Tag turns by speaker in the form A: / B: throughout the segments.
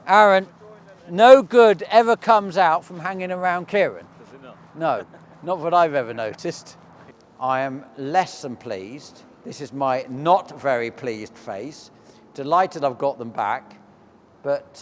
A: Aaron, no good ever comes out from hanging around Kieran.
B: Does it not?
A: No, not what I've ever noticed. I am less than pleased. This is my not very pleased face. Delighted I've got them back, but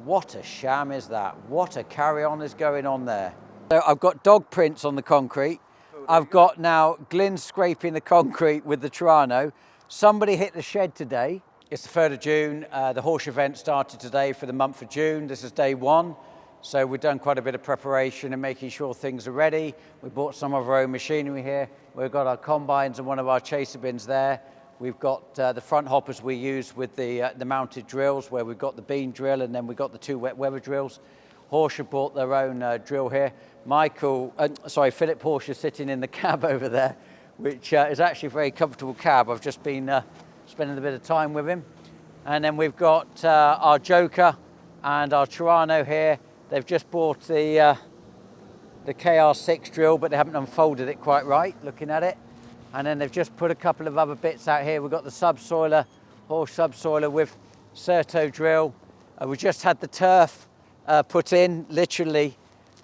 A: what a sham is that? What a carry-on is going on there. So I've got dog prints on the concrete. I've got now Glyn scraping the concrete with the Toronto. Somebody hit the shed today. It's the 3rd of June. The HORSCH event started today for the month of June. This is day 1. So we've done quite a bit of preparation and making sure things are ready. We bought some of our own machinery here. We've got our combines and one of our chaser bins there. We've got the front hoppers we use with the mounted drills, where we've got the beam drill and then we've got the 2 wet weather drills. HORSCH have bought their own drill here. Phillip Horsch is sitting in the cab over there, which is actually a very comfortable cab. I've just been spending a bit of time with him. And then we've got our Joker and our Toronto here. They've just bought the KR6 drill, but they haven't unfolded it quite right, looking at it. And then they've just put a couple of other bits out here. We've got the subsoiler, HORSCH subsoiler with Certo drill. We just had the turf put in, literally.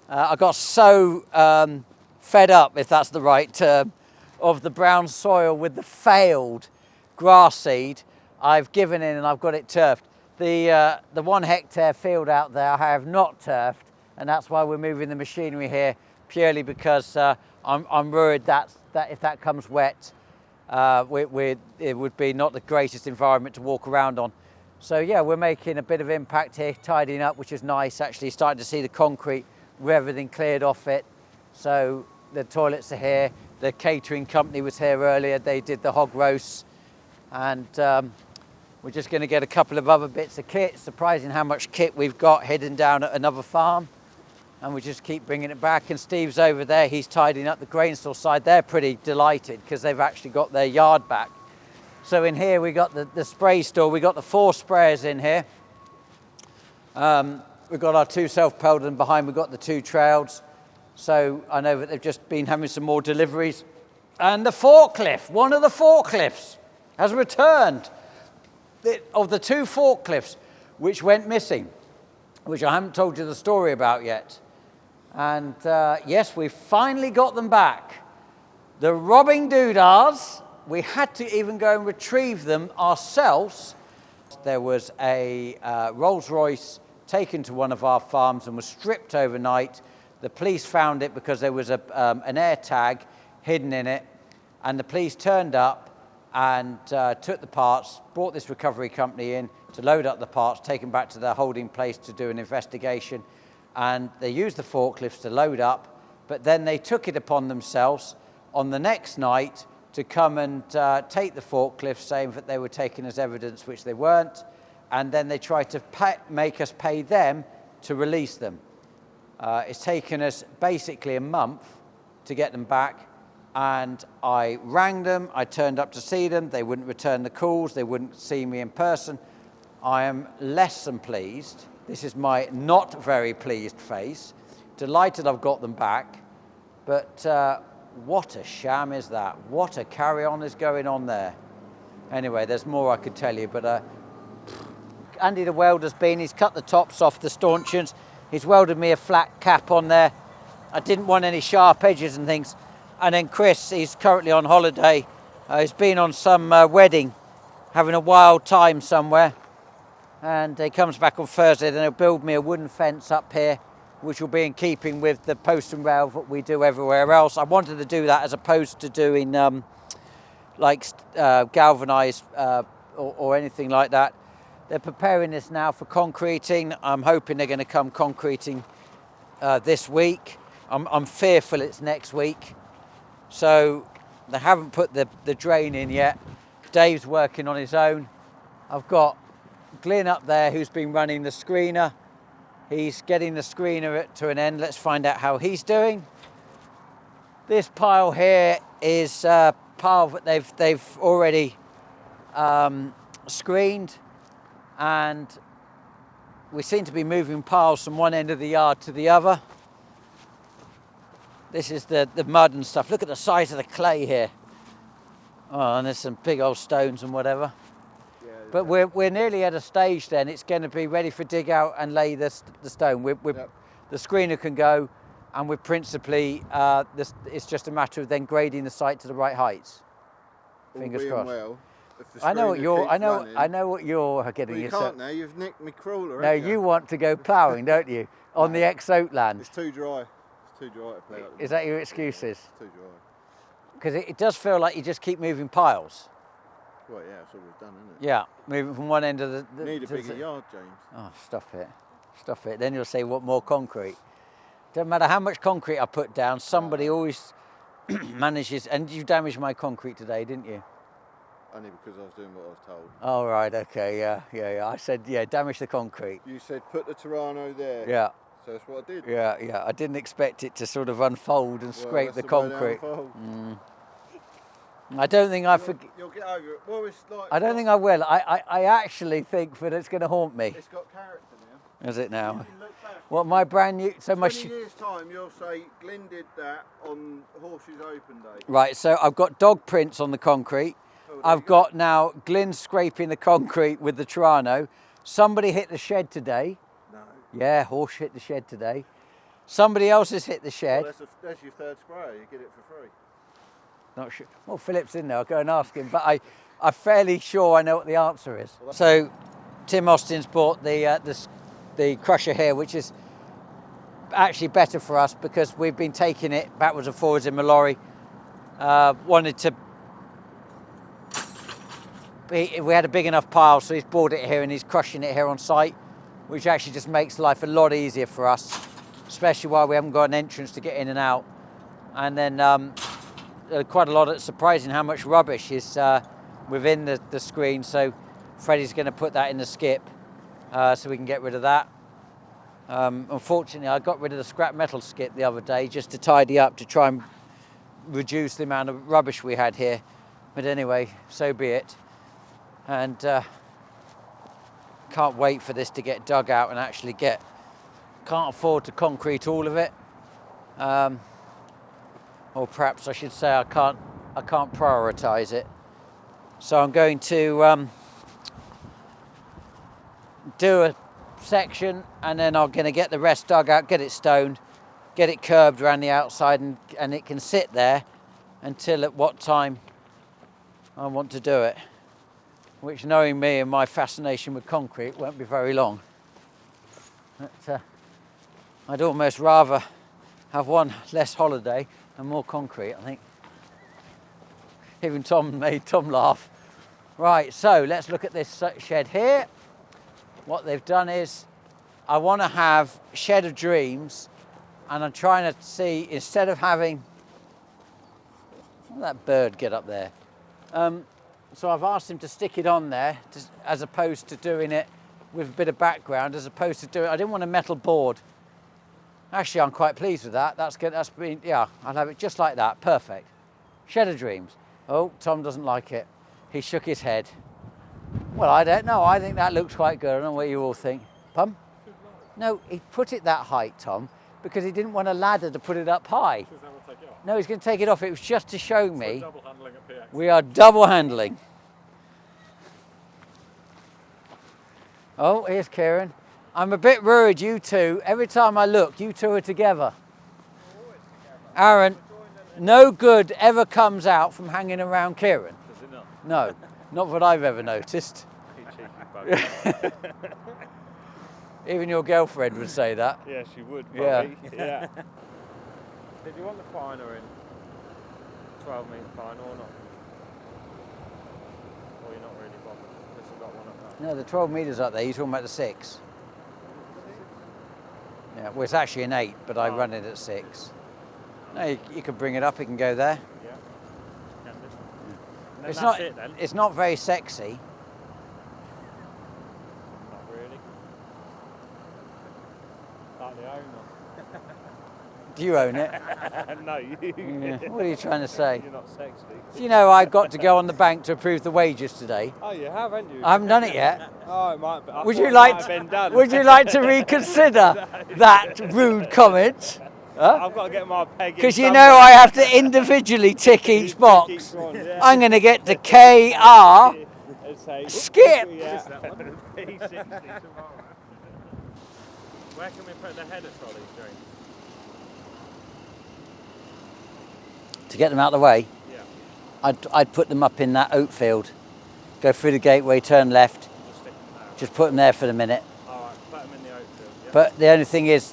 A: I got so fed up, if that's the right term, of the brown soil with the failed grass seed. I've given in and I've got it turfed. The 1 hectare field out there I have not turfed, and that's why we're moving the machinery here, purely because I'm worried that if that comes wet, it would be not the greatest environment to walk around on. So yeah, we're making a bit of impact here, tidying up, which is nice. Actually starting to see the concrete with everything cleared off it. So the toilets are here. The catering company was here earlier. They did the hog roasts, and we're just going to get a couple of other bits of kit. Surprising how much kit we've got hidden down at another farm, and we just keep bringing it back. And Steve's over there, he's tidying up the grain store side. They're pretty delighted because they've actually got their yard back. So in here we got the spray store. We got the 4 sprayers in here. We've got our 2 self-propelled, and behind we've got the 2 trails. So I know that they've just been having some more deliveries. And the forklift, one of the forklifts has returned. Of the 2 forklifts which went missing, which I haven't told you the story about yet. And yes, we've finally got them back. The robbing doodahs, we had to even go and retrieve them ourselves. There was a Rolls Royce taken to one of our farms and was stripped overnight. The police found it because there was an air tag hidden in it, and the police turned up and took the parts, brought this recovery company in to load up the parts, take them back to their holding place to do an investigation. And they used the forklifts to load up, but then they took it upon themselves on the next night to come and take the forklifts, saying that they were taken as evidence, which they weren't. And then they tried to make us pay them to release them. It's taken us basically a month to get them back. And I rang them, I turned up to see them, they wouldn't return the calls, they wouldn't see me in person. I am less than pleased. This is my not very pleased face. Delighted I've got them back, but what a sham is that? What a carry-on is going on there. Anyway, there's more I could tell you, but Andy the welder's been, he's cut the tops off the stanchions, he's welded me a flat cap on there. I didn't want any sharp edges and things. And then Chris, he's currently on holiday. He's been on some wedding, having a wild time somewhere. And he comes back on Thursday, then he'll build me a wooden fence up here, which will be in keeping with the post and rail that we do everywhere else. I wanted to do that as opposed to doing galvanised or anything like that. They're preparing this now for concreting. I'm hoping they're going to come concreting this week. I'm fearful it's next week. So they haven't put the drain in yet. Dave's working on his own. I've got Glyn up there who's been running the screener. He's getting the screener to an end. Let's find out how he's doing. This pile here is a pile that they've already screened, and we seem to be moving piles from one end of the yard to the other. This is the mud and stuff. Look at the size of the clay here. Oh, and there's some big old stones and whatever.
B: Yeah,
A: But we're nearly at a stage then. It's going to be ready for dig out and lay the stone. The screener can go, and we're principally, it's just a matter of then grading the site to the right heights. Fingers crossed.
B: Well,
A: I know what you're getting.
B: Well, you can't now. You've nicked me crawler.
A: No, you want to go ploughing, don't you? On the ex-oat land.
B: It's too dry. It's too dry to plough.
A: Is that your excuses?
B: It's too dry.
A: Because it does feel like you just keep moving piles.
B: Well, yeah, that's all we've done, isn't it?
A: Yeah, moving from one end of the
B: Need a bigger yard, James.
A: Oh, stop it. Stop it. Then you'll say, what more concrete? Doesn't matter how much concrete I put down, somebody always manages. And you damaged my concrete today, didn't you?
B: Only because I was doing what I was told.
A: Oh, right, okay, yeah. I said, damage the concrete.
B: You said put the Tirano there.
A: Yeah.
B: So that's what I did.
A: Yeah. I didn't expect it to sort of unfold and scrape the concrete. I don't think I forget.
B: You'll get over it. Well, it's like.
A: I don't think I will. I actually think that it's going to haunt me.
B: It's got character now.
A: Is it now?
B: You can look back.
A: What, my brand new? So
B: 20 years time, you'll say Glyn did that on HORSCH Open day.
A: Right. So I've got dog prints on the concrete. I've got now Glyn scraping the concrete with the Tirano. Somebody hit the shed today.
B: No.
A: Yeah, Horsch hit the shed today. Somebody else has hit the shed.
B: Well, that's your third sprayer. You get it for free.
A: Not sure. Well, Philip's in there. I'll go and ask him. But I'm fairly sure I know what the answer is. So, Tim Austin's bought the crusher here, which is actually better for us because we've been taking it backwards and forwards in my lorry. We had a big enough pile, so he's bought it here and he's crushing it here on site, which actually just makes life a lot easier for us, especially while we haven't got an entrance to get in and out. And then quite a lot of, surprising how much rubbish is within the screen, so Freddie's going to put that in the skip so we can get rid of that. Unfortunately, I got rid of the scrap metal skip the other day just to tidy up, to try and reduce the amount of rubbish we had here. But anyway, so be it. And can't wait for this to get dug out and actually can't afford to concrete all of it. Or perhaps I should say I can't prioritise it. So I'm going to do a section and then I'm going to get the rest dug out, get it stoned, get it curbed around the outside, and it can sit there until at what time I want to do it. Which, knowing me and my fascination with concrete, won't be very long. But, I'd almost rather have one less holiday and more concrete, I think. Even Tom made Tom laugh. Right, so let's look at this shed here. What they've done is, I want to have Shed of Dreams, and I'm trying to see, instead of having, that bird get up there. So I've asked him to stick it on there, as opposed to doing it with a bit of background, as opposed to doing, I didn't want a metal board. Actually, I'm quite pleased with that. That's good. That's been, yeah, I'll have it just like that. Perfect. Shed of Dreams. Oh, Tom doesn't like it. He shook his head. Well, I don't know. I think that looks quite good. I don't know what you all think. Pum? No, he put it that height, Tom, because he didn't want a ladder to put it up high. No, he's going to take it off. It was just to show me.
C: Double handling at PX.
A: We are double handling. Oh, here's Kieran. I'm a bit worried, you two. Every time I look, you two are together. Aaron, no good ever comes out from hanging around Kieran.
C: Does it not?
A: No, not what I've ever noticed.
C: You cheeky bugger.
A: Even your girlfriend would say that.
C: Yeah, she would,
A: Yeah.
C: probably. Yeah. Did you want the finer in 12 metre finer or not? Or you're not really bothered? Because you've got one up there.
A: No, the 12 metres up there, you're talking about the 6. Yeah, well, it's actually an 8, but I run it at 6. No, you can bring it up, it can go there.
C: Yeah. Can do. And then
A: It's
C: that's
A: not,
C: it then?
A: it's not very sexy.
C: Not really. Like the owner.
A: Do you own it?
C: No, you.
A: Yeah. What are you trying to say?
C: You're not sexy.
A: Do you know I've got to go on the bank to approve the wages today?
C: Oh, you have, haven't you?
A: I haven't done it yet.
C: Oh, it might be. I
A: Would
C: thought
A: you
C: it
A: like
C: might have been done.
A: Would you like to reconsider that rude comment? Huh?
C: I've got to get my peg in.
A: Because you know I have to individually tick each box.
C: Each one, yeah.
A: I'm going to get to KR.
C: It's say,
A: skip!
C: Yeah. P60 tomorrow. Where can we put the header trolleys, James?
A: To get them out of the way,
C: Yeah.
A: I'd put them up in that oat field. Go through the gateway, turn left.
C: Just stick them there.
A: Just put them there for the minute.
C: Alright, put them in the oat field, yeah?
A: But the only thing is,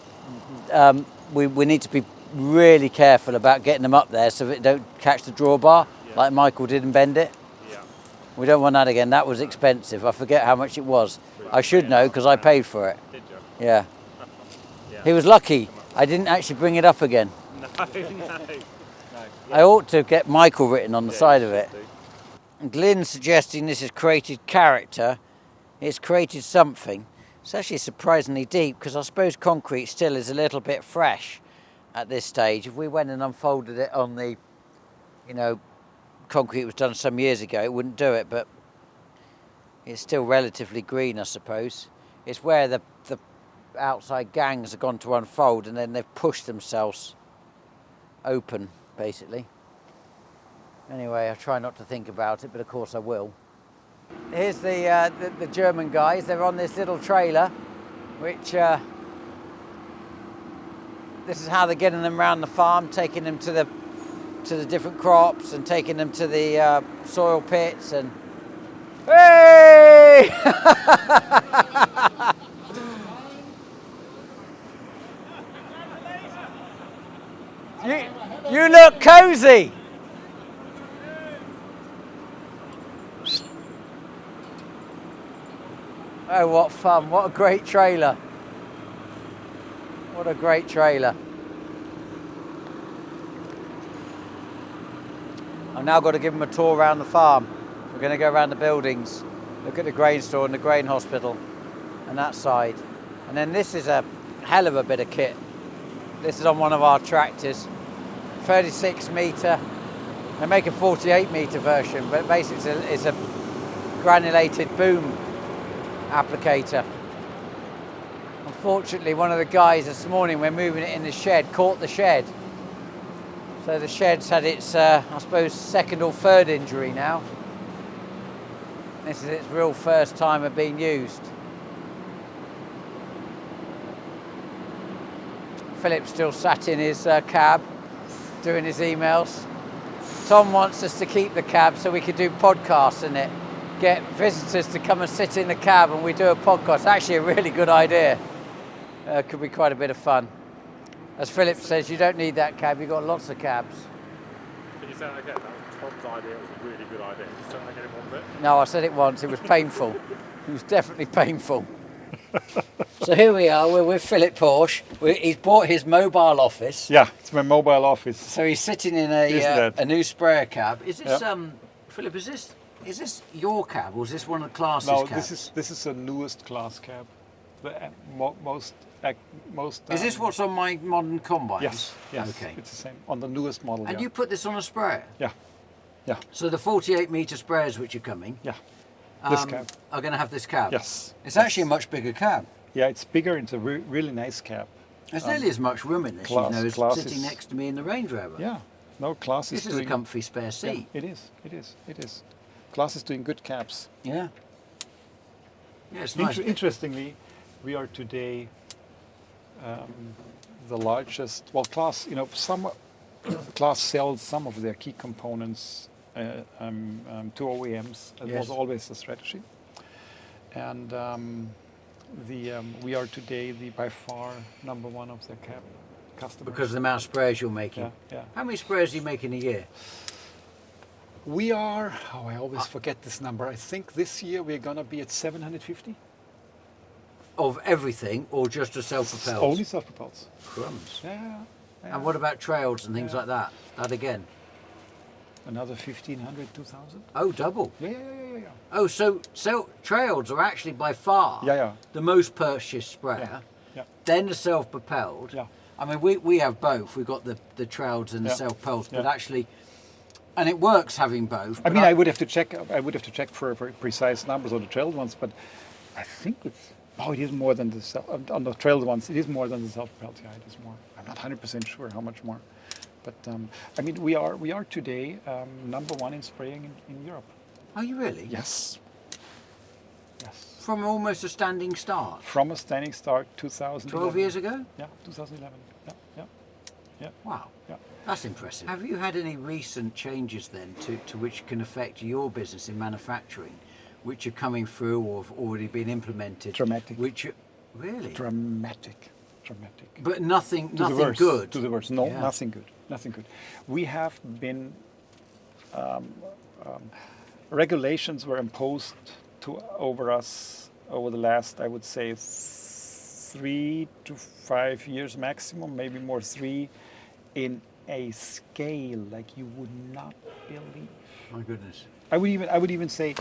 A: we need to be really careful about getting them up there so that it don't catch the drawbar, like Michael did and bend it.
C: Yeah.
A: We don't want that again. That was expensive. I forget how much it was. I should know because I paid for it.
C: Did you?
A: Yeah.
C: Yeah.
A: He was lucky. I didn't actually bring it up again.
C: No.
A: I ought to get Michael written on the side of it. Glyn's suggesting this has created character. It's created something. It's actually surprisingly deep because I suppose concrete still is a little bit fresh at this stage. If we went and unfolded it on the, concrete was done some years ago, it wouldn't do it, but it's still relatively green, I suppose. It's where the outside gangs have gone to unfold and then they've pushed themselves open, basically. Anyway, I try not to think about it, but of course I will. Here's the German guys. They're on this little trailer, which this is how they're getting them around the farm, taking them to the different crops and taking them to the soil pits and. Hey! you look cozy. Oh, what fun. What a great trailer. What a great trailer. I've now got to give them a tour around the farm. We're going to go around the buildings, look at the grain store and the grain hospital and that side. And then this is a hell of a bit of kit. This is on one of our tractors. 36 metre. They make a 48 metre version, but basically it's a granulated boom applicator. Unfortunately, one of the guys this morning, we're moving it in the shed, caught the shed. So the shed's had its, I suppose, second or third injury now. This is its real first time of being used. Philip's still sat in his cab, doing his emails. Tom wants us to keep the cab so we could do podcasts in it. Get visitors to come and sit in the cab and we do a podcast. Actually a really good idea. Could be quite a bit of fun. As Philip says, you don't need that cab, you've got lots of cabs.
C: Can you say that again? That was Tom's idea, it was a really good idea. Just say that again in one bit.
A: No, I said it once, it was painful. It was definitely painful. So here we are, we're with Phillip Horsch. He's bought his mobile office.
D: Yeah, it's my mobile office.
A: So he's sitting in a new sprayer cab. Is this, Philip, is this your cab or is this one of the classes cabs?
D: No, this is the newest class cab. The most.
A: Is this what's on my modern combines?
D: Yes.
A: Okay.
D: It's the same on the newest model.
A: And you put this on a sprayer?
D: Yeah.
A: So the 48 metre sprayers which are coming.
D: Yeah. This cab
A: are going to have this cab.
D: Yes.
A: It's actually a much bigger cab.
D: Yeah, it's bigger. It's a really nice cab.
A: There's nearly as much room in this, as sitting next to me in the Range Rover.
D: Yeah. No, Class
A: is doing... This is a comfy spare seat.
D: Yeah, it is. Class is doing good cabs.
A: Yeah. Yeah, it's nice.
D: Interestingly, we are today the largest. Well, Class, Class sells some of their key components to OEMs. That was always the strategy. And we are today by far number one of their cab customers.
A: Because of the amount of sprayers you're making.
D: Yeah.
A: How many sprayers do you make in a year?
D: We are, I always forget this number. I think this year we're going to be at 750.
A: Of everything, or just a self-propelled?
D: Only self-propelled.
A: Crumbs.
D: Yeah.
A: And what about trails and things like that? That again?
D: Another 1,500, 2,000.
A: Oh, double?
D: Yeah.
A: Oh, so trails are actually by far the most purchased sprayer.
D: Yeah.
A: Then the self-propelled.
D: Yeah.
A: I mean, we have both. We've got the trails and the self-propelled, but actually... And it works having both.
D: I mean, I would have to check. For precise numbers on the trailed ones, but I think it is more than on the trailed ones. It is more than the self-propelled. Yeah, it is more. I'm not 100% sure how much more, but I mean, we are today number one in spraying in Europe.
A: Are you really?
D: Yes. Yes.
A: From almost a standing start.
D: From a standing start, 2011.
A: 12 years ago?
D: Yeah, 2011. Yeah.
A: Wow.
D: Yeah.
A: That's impressive. Have you had any recent changes then to which can affect your business in manufacturing, which are coming through or have already been implemented?
D: Dramatic.
A: Which are, really?
D: Dramatic.
A: But nothing
D: To the worst.
A: good.
D: To the worst. No,
A: Yeah.
D: nothing good. Nothing good. We have been regulations were imposed over us over the last, I would say, 3 to 5 years maximum, maybe more 3, in a scale like you would not believe.
A: My goodness.
D: I would even say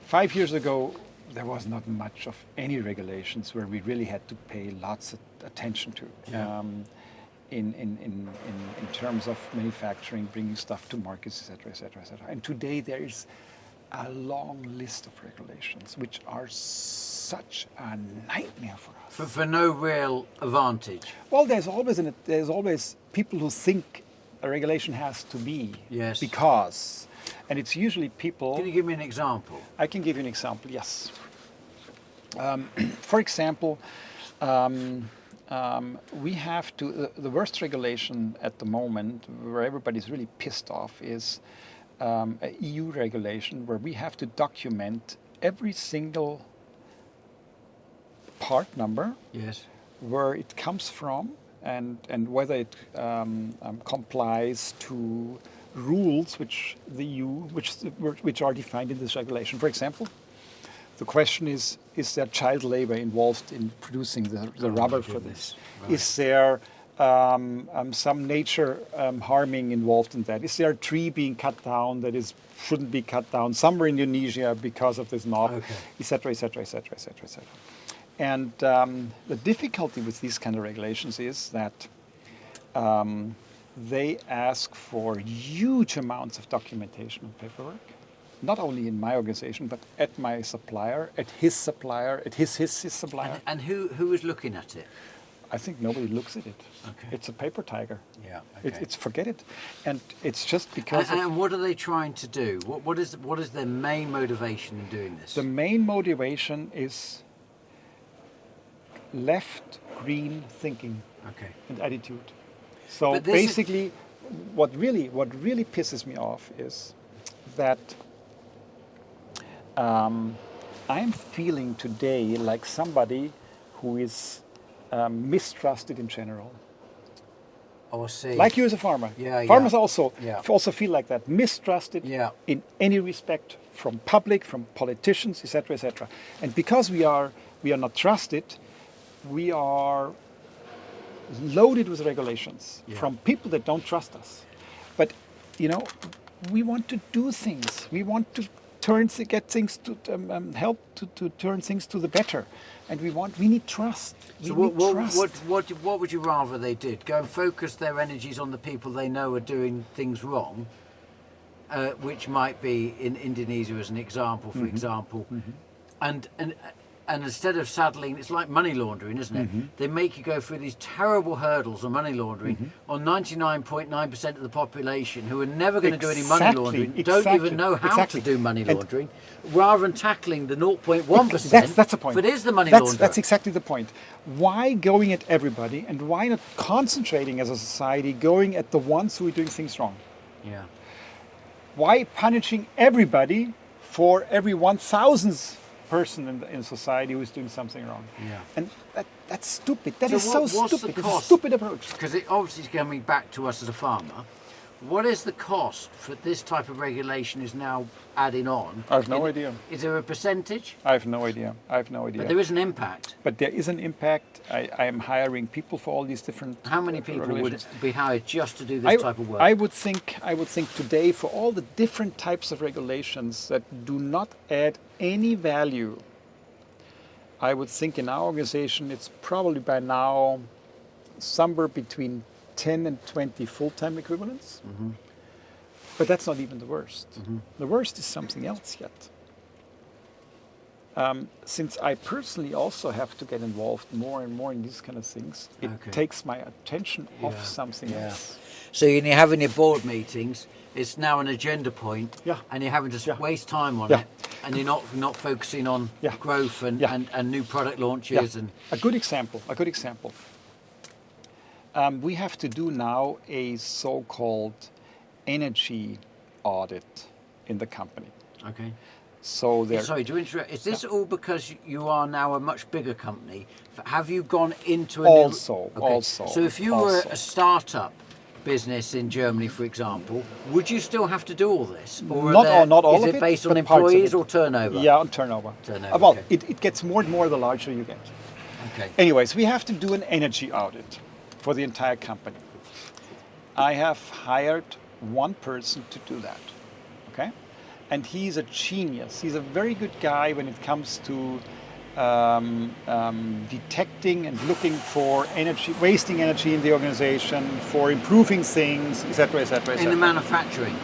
D: 5 years ago there was not much of any regulations where we really had to pay lots of attention to.
A: Yeah.
D: In terms of manufacturing, bringing stuff to markets, etc., etc., etc. And today there is a long list of regulations which are such a nightmare for us.
A: For no real advantage.
D: Well, there's always people who think a regulation has to be
A: Yes.
D: because, and it's usually people.
A: Can you give me an example?
D: I can give you an example. Yes. For example, we have to. The worst regulation at the moment, where everybody's really pissed off, is a EU regulation where we have to document every single part number,
A: Yes.
D: where it comes from, and whether it complies to rules which the EU, which are defined in this regulation. For example, the question is there child labor involved in producing the rubber for this?
A: Right.
D: Is there some nature harming involved in that? Is there a tree being cut down that shouldn't be cut down somewhere in Indonesia because of this knob, etc., etc., etc., etc., etc. And the difficulty with these kind of regulations is that they ask for huge amounts of documentation and paperwork, not only in my organization, but at my supplier, at his supplier, at his supplier.
A: And who is looking at it?
D: I think nobody looks at it.
A: Okay.
D: It's a paper tiger.
A: Yeah. Okay.
D: It's forget it, and it's just because.
A: And what are they trying to do? What is their main motivation in doing this?
D: The main motivation is left green thinking and attitude. So basically, what really pisses me off is that I'm feeling today like somebody who is mistrusted in general.
A: Oh, I see.
D: Like you as a farmer.
A: Yeah,
D: Farmers
A: yeah.
D: also feel like that, mistrusted in any respect from public, from politicians, etc., etc. And because we are not trusted, we are loaded with regulations from people that don't trust us. But we want to do things. We want to get things to help to turn things to the better, and we need trust.
A: What would you rather they did? Go and focus their energies on the people they know are doing things wrong, which might be in Indonesia as an example, for example, and instead of saddling, it's like money laundering, isn't it? They make you go through these terrible hurdles of money laundering on 99.9% of the population who are never going to do any money laundering, don't even know how to do money laundering, rather than tackling the 0.1%.
D: That's the point.
A: But it is the money launderer.
D: That's exactly the point. Why going at everybody, and why not concentrating as a society, going at the ones who are doing things wrong?
A: Yeah.
D: Why punishing everybody for every 1,000th person in society who is doing something wrong?
A: Yeah.
D: And that's stupid. That is
A: what's
D: so
A: the
D: stupid. It's a
A: cost?
D: stupid approach.
A: Because it obviously is coming back to us as a farmer. What is the cost for this type of regulation is now adding on?
D: I have no idea.
A: Is there a percentage?
D: I have no idea.
A: But there is an impact.
D: But there is an impact. I am hiring people for all these different.
A: How many people would be hired just to do this type of work?
D: I would think today, for all the different types of regulations that do not add any value, I would think in our organization it's probably by now somewhere between 10 and 20 full-time equivalents. But that's not even the worst. The worst is something else yet. Since I personally also have to get involved more and more in these kind of things, it takes my attention off something else.
A: So you're having your board meetings, it's now an agenda point, and you're having to waste time on it. And you're not focusing on
D: Yeah.
A: growth and,
D: Yeah.
A: and new product launches and
D: A good example. We have to do now a so-called energy audit in the company.
A: okay.
D: So there.
A: Sorry, do you interrupt? Is this all because you are now a much bigger company? Have you gone into a
D: Also.
A: So if you were a startup business in Germany, for example, would you still have to do all this? Or
D: Not all
A: is
D: of
A: it
D: it,
A: based on
D: but parts of
A: employees
D: it.
A: or turnover?
D: Yeah, on turnover.
A: Turnover,
D: Well,
A: okay.
D: it gets more and more the larger you get.
A: Okay.
D: Anyways, we have to do an energy audit for the entire company. I have hired one person to do that. Okay? And he's a genius. He's a very good guy when it comes to detecting and looking for energy, wasting energy in the organization, for improving things, etc., etc.,
A: In the manufacturing?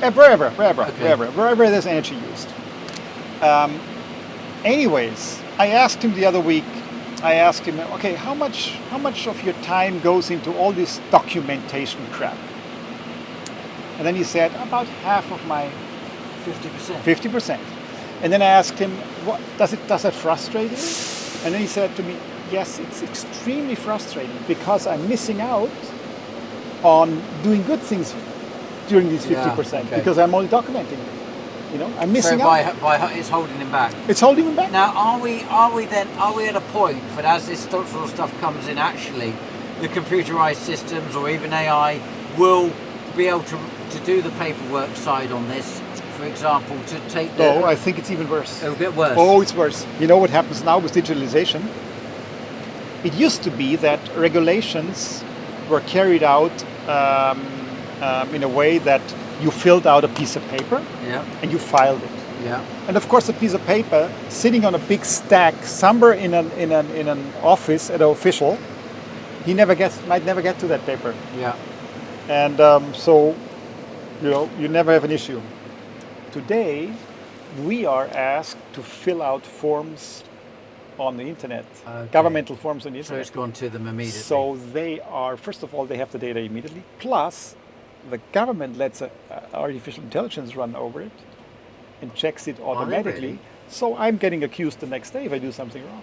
D: wherever there's energy used. Anyways, I asked him the other week, okay, how much of your time goes into all this documentation crap? And then he said, about half of my
A: 50%.
D: 50%. And then I asked him, what does that frustrate you? And then he said to me, yes, it's extremely frustrating because I'm missing out on doing good things during these 50% because I'm only documenting it. You know, I'm missing out.
A: By it's holding him back.
D: It's holding him back.
A: Now, are we at a point that as this sort of stuff comes in, actually, the computerized systems or even AI will be able to do the paperwork side on this? For example, to take the...
D: No, I think it's even worse.
A: It'll get worse.
D: Oh, it's worse. You know what happens now with digitalization? It used to be that regulations were carried out in a way that you filled out a piece of paper and you filed it.
A: Yeah.
D: And of course, a piece of paper sitting on a big stack somewhere in an office at an official, might never get to that paper.
A: Yeah.
D: And so, you never have an issue. Today, we are asked to fill out forms on the internet, governmental forms on the internet.
A: So it's gone to them immediately.
D: So they are, first of all, they have the data immediately. Plus, the government lets artificial intelligence run over it and checks it automatically.
A: Really?
D: So I'm getting accused the next day if I do something wrong.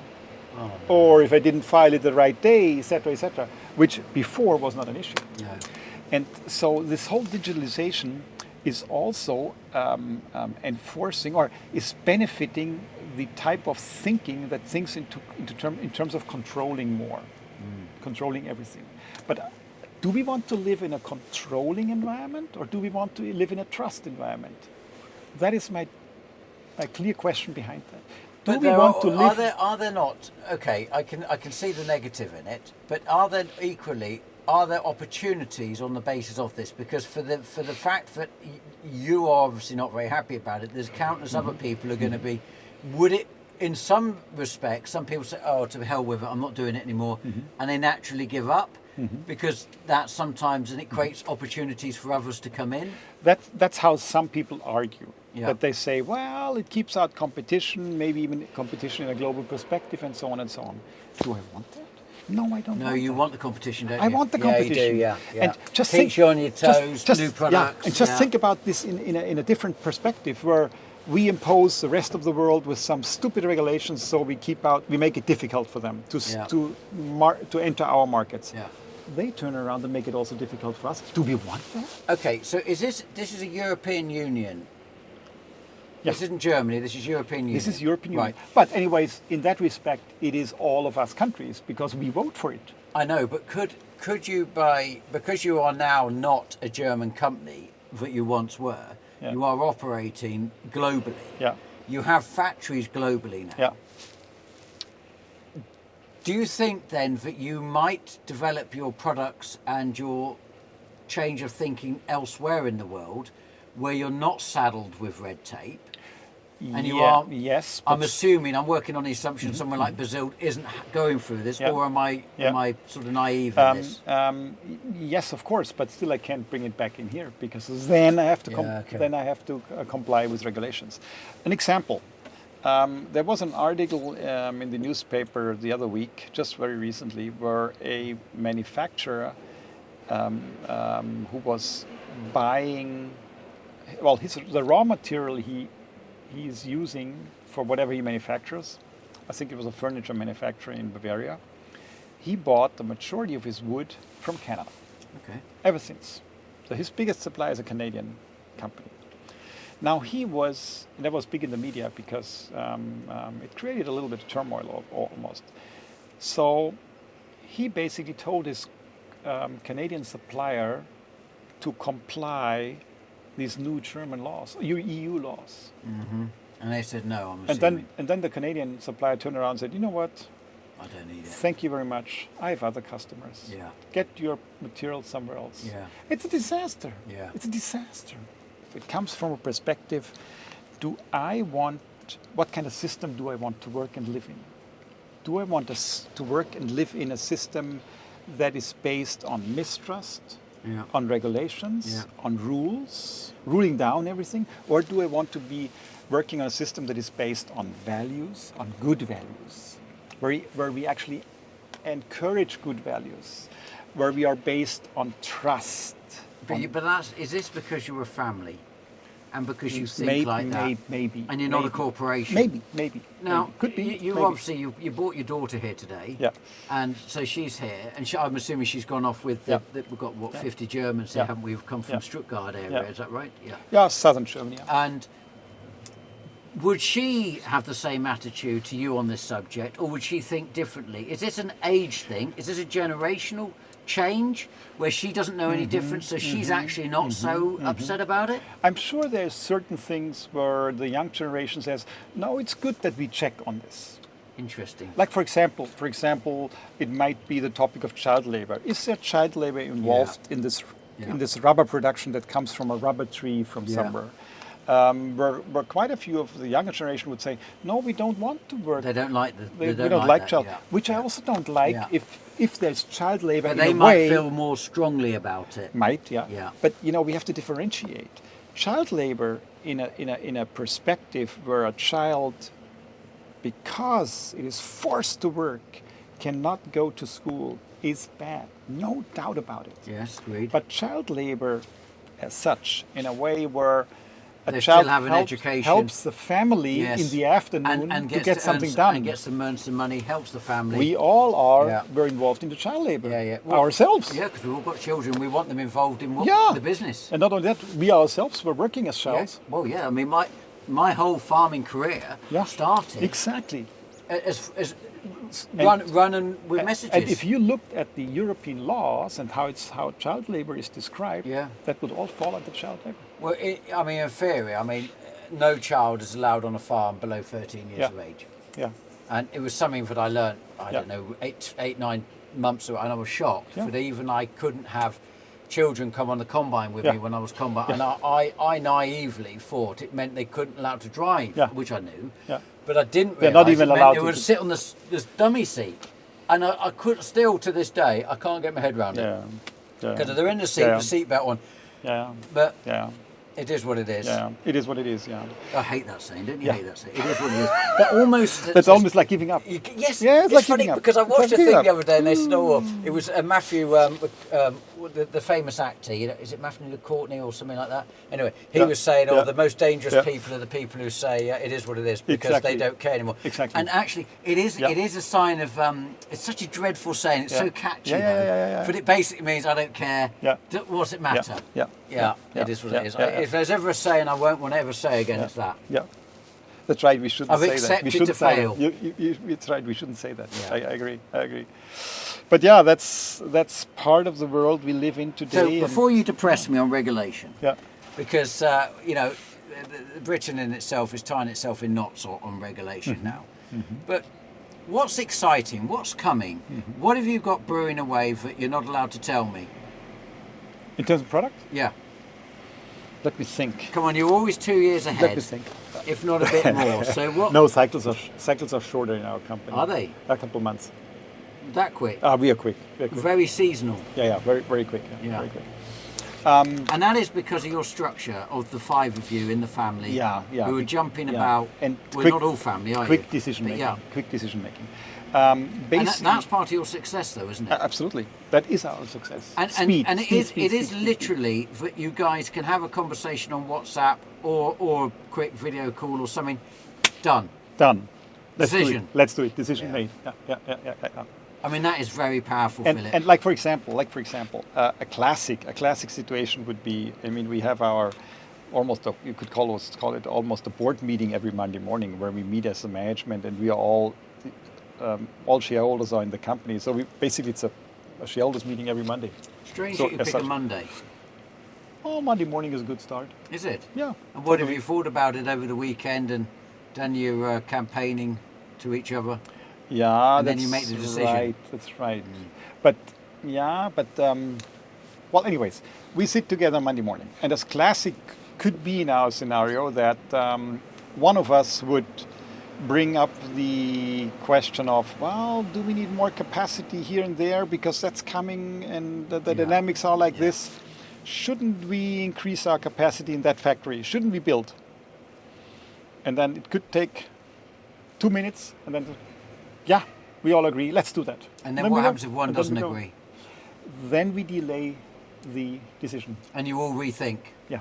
A: Oh, no.
D: Or if I didn't file it the right day, etc., which before was not an issue.
A: No.
D: And so this whole digitalization is also enforcing or is benefiting the type of thinking that thinks in terms of controlling more, controlling everything. But do we want to live in a controlling environment or do we want to live in a trust environment? That is my clear question behind that. Do we want to live?
A: Are there not? Okay, I can see the negative in it, but are there opportunities on the basis of this? Because for the fact that you are obviously not very happy about it, there's countless other people who are going to be. Would it, in some respects, some people say, "Oh, to hell with it, I'm not doing it anymore," and they naturally give up because that sometimes, and it creates opportunities for others to come in.
D: That's how some people argue.
A: Yeah.
D: That they say, well, it keeps out competition, maybe even competition in a global perspective, and so on and so on. Do I want that? No, I don't.
A: No, you want the competition, don't you?
D: I want the competition.
A: Yeah, you do, yeah.
D: And just
A: keeps you on your toes.
D: Just,
A: new products.
D: And just think about this in a different perspective, where we impose the rest of the world with some stupid regulations, so we make it difficult for them to enter our markets.
A: Yeah.
D: They turn around and make it also difficult for us. Do we want that?
A: Okay, so this is a European Union.
D: Yes.
A: This isn't Germany, this is European Union.
D: This is European Union.
A: Right.
D: But anyways, in that respect, it is all of us countries because we vote for it.
A: I know, but could you because you are now not a German company that you once were, you are operating globally.
D: Yeah.
A: You have factories globally now.
D: Yeah.
A: Do you think then that you might develop your products and your change of thinking elsewhere in the world where you're not saddled with red tape? And you are.
D: Yes.
A: I'm assuming, I'm working on the assumption somewhere like Brazil isn't going through this, or am I sort of naive in this?
D: Yes, of course, but still I can't bring it back in here because then I have to comply with regulations. An example: there was an article in the newspaper the other week, just very recently, where a manufacturer who was buying, the raw material he's using for whatever he manufactures. I think it was a furniture manufacturer in Bavaria. He bought the majority of his wood from Canada.
A: Okay.
D: Ever since. So his biggest supplier is a Canadian company. Now that was big in the media because it created a little bit of turmoil almost. So he basically told his Canadian supplier to comply these new German laws, EU laws.
A: Mm-hmm. And they said no, I'm assuming.
D: And then the Canadian supplier turned around and said, you know what?
A: I don't need it.
D: Thank you very much. I have other customers.
A: Yeah.
D: Get your material somewhere else.
A: Yeah.
D: It's a disaster.
A: Yeah.
D: It's a disaster. If it comes from a perspective, what kind of system do I want to work and live in? Do I want to work and live in a system that is based on mistrust, on regulations, on rules, ruling down everything? Or do I want to be working on a system that is based on values, on good values, where we actually encourage good values, where we are based on trust?
A: But is this because you're a family? And because you think like that?
D: Maybe.
A: And you're not a corporation?
D: Maybe.
A: Now,
D: could be.
A: You obviously, you brought your daughter here today.
D: Yeah.
A: And so she's here. And I'm assuming she's gone off with, we've got, 50 Germans here, haven't we? We've come from Stuttgart area, is that right? Yeah.
D: Yeah, southern Germany. Yeah.
A: And would she have the same attitude to you on this subject, or would she think differently? Is this an age thing? Is this a generational change where she doesn't know any difference, so she's actually not so upset about it?
D: I'm sure there's certain things where the young generation says, no, it's good that we check on this.
A: Interesting.
D: Like for example, it might be the topic of child labor. Is there child labor involved in this rubber production that comes from a rubber tree from somewhere? Where quite a few of the younger generation would say, no, we don't want to work.
A: They don't like
D: we don't like child, which I also don't like if there's child labor. But they might
A: feel more strongly about it.
D: Yeah. But we have to differentiate. Child labor in a perspective where a child, because it is forced to work, cannot go to school is bad. No doubt about it.
A: Yes, agreed.
D: But child labor as such, in a way where a
A: they
D: child
A: still have an education,
D: helps the family in the afternoon
A: and
D: to get something done.
A: And gets earn some money, helps the family.
D: We all are very involved in the child labor ourselves.
A: Yeah, because we've all got children. We want them involved in the business.
D: And not only that, we ourselves were working as childs.
A: Yeah. Well, I mean, my whole farming career started
D: exactly
A: as running with messages.
D: And if you looked at the European laws and how child labor is described, that would all fall under child labor.
A: Well, in theory, no child is allowed on a farm below 13 years of age.
D: Yeah.
A: And it was something that I learned, I don't know, 9 months ago, and I was shocked that even I couldn't have children come on the combine with me when I was combine. And I naively thought it meant they couldn't allow to drive, which I knew. Yeah. But I didn't realise
D: not even allowed
A: they would sit on this dummy seat. And I could still, to this day, I can't get my head around it. Because they're in the seat, the seatbelt on.
D: Yeah.
A: But it is what it is.
D: Yeah, it is what it is,
A: I hate that saying, don't you hate that saying? It is what it is. But almost...
D: That's almost like giving up.
A: Yes,
D: it's like
A: funny
D: giving up.
A: Because I watched a thing the other day and they said, it was Matthew, the famous actor, is it Matthew Courtney or something like that? Anyway, he was saying, the most dangerous people are the people who say it is what it is because they don't care anymore.
D: Exactly.
A: And actually, it is a sign of, it's such a dreadful saying, it's so catchy though, but it basically means I don't care, what's it matter? Yeah, it is what it is. If there's ever a saying I won't want to ever say again, it's that.
D: Yeah, that's right. We shouldn't say that.
A: I've accepted to fail.
D: It's right. We shouldn't say that. Yeah. I agree. But that's part of the world we live in today.
A: So before you depress me on regulation, because Britain in itself is tying itself in knots on regulation now. Mm-hmm. But what's exciting? What's coming? Mm-hmm. What have you got brewing away that you're not allowed to tell me?
D: In terms of product?
A: Yeah.
D: Let me think.
A: Come on, you're always 2 years ahead.
D: Let me think.
A: If not a bit more. So what?
D: No, cycles are shorter in our company.
A: Are they?
D: A couple of months.
A: That quick?
D: We are quick.
A: Very seasonal.
D: Yeah, very, very quick. Yeah. Very quick.
A: And that is because of your structure of the 5 of you in the family who are jumping about.
D: And
A: we're not all family, are
D: quick
A: you?
D: Decision making. Quick decision making.
A: And that's part of your success, though, isn't it?
D: Absolutely, that is our success.
A: And it is literally that you guys can have a conversation on WhatsApp or a quick video call or something. Done.
D: Decision. Let's do it. Decision made. Yeah.
A: I mean, that is very powerful, Philip.
D: And like for example, a classic situation would be. I mean, we have our you could call it almost a board meeting every Monday morning where we meet as a management and we are all shareholders are in the company. So it's a shareholders meeting every Monday.
A: Strange that you pick a Monday.
D: Oh, Monday morning is a good start.
A: Is it?
D: Yeah.
A: And what have you thought about it over the weekend and done your campaigning to each other?
D: Yeah,
A: and then you make the decision.
D: Right, that's right. But well, anyways, we sit together Monday morning, and as classic could be in our scenario that one of us would bring up the question of, well, do we need more capacity here and there because that's coming and the dynamics are like this? Shouldn't we increase our capacity in that factory? Shouldn't we build? And then it could take 2 minutes and then, we all agree, let's do that.
A: And then what happens if one doesn't agree?
D: Then we delay the decision.
A: And you all rethink?
D: Yeah.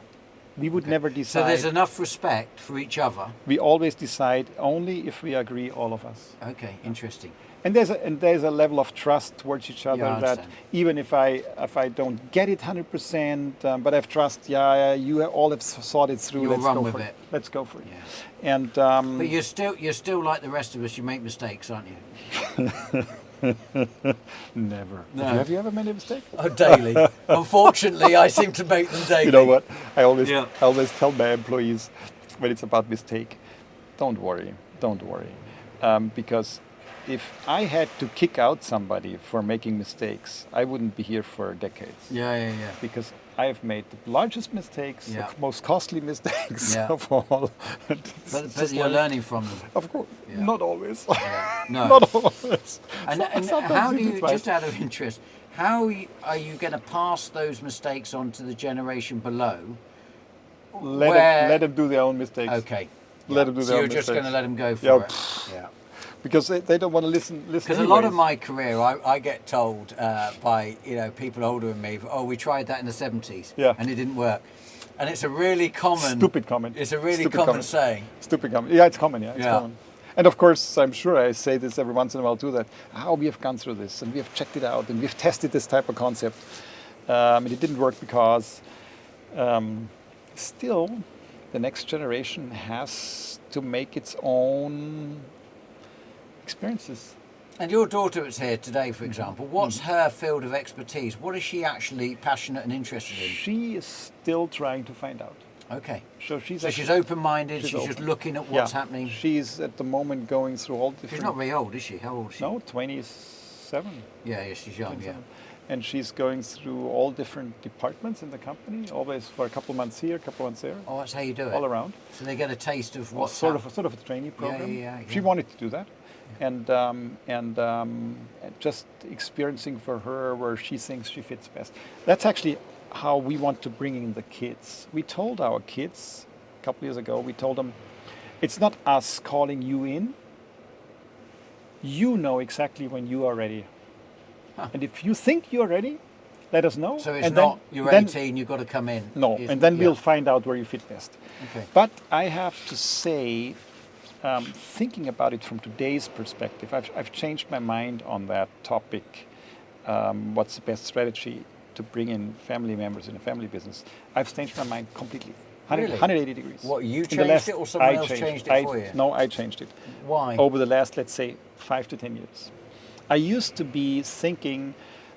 D: We would never decide.
A: So there's enough respect for each other?
D: We always decide only if we agree, all of us.
A: Okay, interesting.
D: And there's a level of trust towards each other that even if I don't get it 100%, but I have trust. You all have thought it through.
A: Let's run with it.
D: Let's go for it.
A: Yeah.
D: And
A: but you're still like the rest of us. You make mistakes, aren't you?
D: Never.
A: No.
D: Have you ever made a mistake?
A: Oh, daily. Unfortunately, I seem to make them daily.
D: You know what? I always tell my employees when it's about mistake, don't worry, because if I had to kick out somebody for making mistakes, I wouldn't be here for decades.
A: Yeah.
D: Because I have made the largest mistakes, the most costly mistakes of all.
A: But you're learning from them.
D: Of course. Yeah. Not always.
A: Yeah. No.
D: Not always.
A: And how do you, just out of interest, how are you going to pass those mistakes on to the generation below?
D: Let them do their own mistakes.
A: Okay.
D: Let them do their own mistakes.
A: So you're just going to let them go for it? Yeah.
D: Because they don't want to listen.
A: Because a lot of my career, I get told by people older than me, we tried that in the 70s, and it didn't work. And it's a really common...
D: Stupid comment.
A: It's a really common saying.
D: Stupid comment. Yeah, it's common, it's common. And of course, I'm sure I say this every once in a while too, that we have gone through this, and we have checked it out, and we've tested this type of concept. And it didn't work because still the next generation has to make its own experiences.
A: And your daughter that's here today, for example, what's her field of expertise? What is she actually passionate and interested in?
D: She is still trying to find out.
A: Okay.
D: So she's
A: open-minded, she's just looking at what's happening.
D: She's at the moment going through all different...
A: She's not very old, is she? How old is she?
D: No, 27.
A: Yeah, she's young, 27.
D: And she's going through all different departments in the company, always for a couple of months here, a couple of months there.
A: Oh, that's how you do it?
D: All around.
A: So they get a taste of what's
D: sort of a trainee program.
A: Yeah.
D: She wanted to do that. And just experiencing for her where she thinks she fits best. That's actually how we want to bring in the kids. We told our kids a couple years ago, we told them, it's not us calling you in. You know exactly when you are ready. Huh. And if you think you're ready, let us know.
A: So it's not you're 18, you've got to come in.
D: No, and then we'll find out where you fit best.
A: Okay.
D: But I have to say, thinking about it from today's perspective, I've changed my mind on that topic. What's the best strategy to bring in family members in a family business? I've changed my mind completely. 180 degrees.
A: What, you changed it or someone else changed it for you?
D: No, I changed it.
A: Why?
D: Over the last, let's say, 5 to 10 years. I used to be thinking,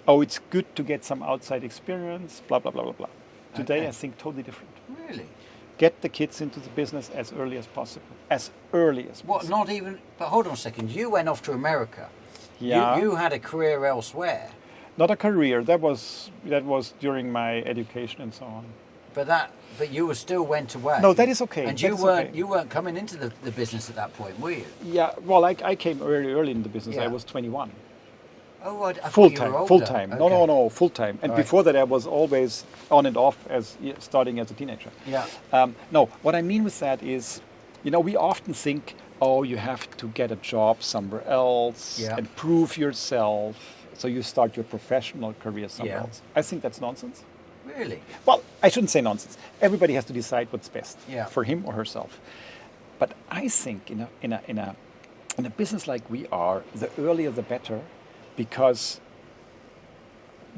D: it's good to get some outside experience, blah, blah, blah, blah, blah. Today, I think totally different.
A: Really?
D: Get the kids into the business as early as possible. As early as possible.
A: What, not even... But hold on a second. You went off to America.
D: Yeah.
A: You had a career elsewhere.
D: Not a career. That was during my education and so on.
A: But you still went away.
D: No, that is okay.
A: And you weren't coming into the business at that point, were you?
D: Yeah. Well, I came early in the business. Yeah. I was 21.
A: Oh, I thought you were older.
D: Full time.
A: Okay.
D: No, full time. And before that, I was always on and off starting as a teenager.
A: Yeah.
D: No, what I mean with that is, we often think, oh, you have to get a job somewhere else
A: Yeah.
D: and prove yourself. So you start your professional career somewhere
A: Yeah.
D: else. I think that's nonsense.
A: Really?
D: Well, I shouldn't say nonsense. Everybody has to decide what's best
A: Yeah.
D: for him or herself. But I think in a business like we are, the earlier the better, because